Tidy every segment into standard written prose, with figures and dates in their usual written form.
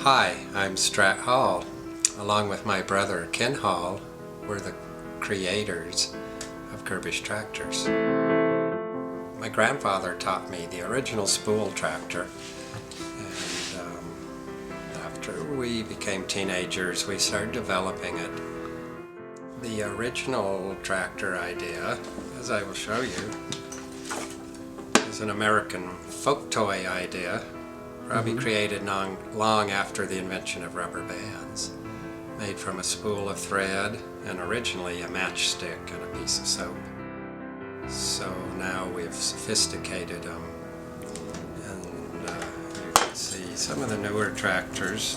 Hi, I'm Strat Hall. Along with my brother Ken Hall, we're the creators of Gurbish tractors. My grandfather taught me the original spool tractor, and after we became teenagers we started developing it. The original tractor idea, as I will show you, is an American folk toy idea, probably created long after the invention of rubber bands, made from a spool of thread and originally a matchstick and a piece of soap. So now we've sophisticated them, and you can see some of the newer tractors.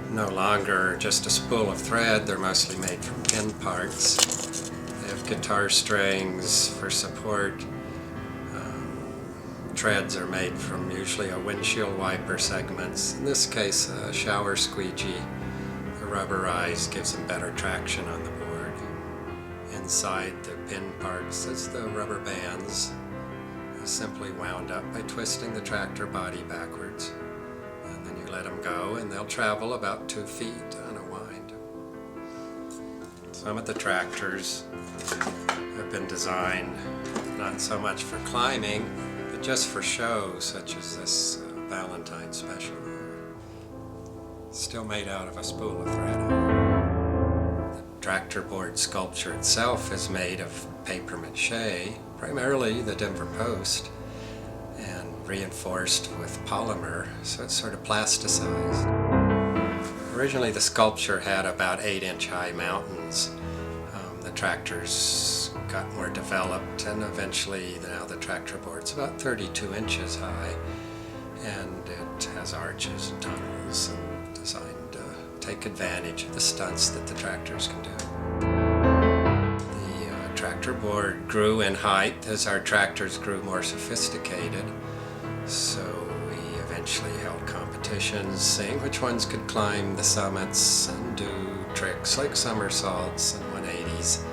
No longer just a spool of thread, they're mostly made from pin parts. They have guitar strings for support. Treads are made from usually a windshield wiper segments. In this case, a shower squeegee. The rubberized gives them better traction on the board. Inside the pin parts is the rubber bands, simply wound up by twisting the tractor body backwards. And then you let them go and they'll travel about 2 feet on a wind. Some of the tractors have been designed not so much for climbing, but just for show, such as this Valentine special. Still made out of a spool of thread. The tractor board sculpture itself is made of paper mache, primarily the Denver post, and reinforced with polymer, so it's sort of plasticized. Originally the sculpture had about 8-inch high mountains. The tractors got more developed, and eventually now the tractor board's about 32 inches high, and it has arches and tunnels and designed to take advantage of the stunts that the tractors can do. The tractor board grew in height as our tractors grew more sophisticated, so we eventually held competitions, seeing which ones could climb the summits and do tricks like somersaults and 180s.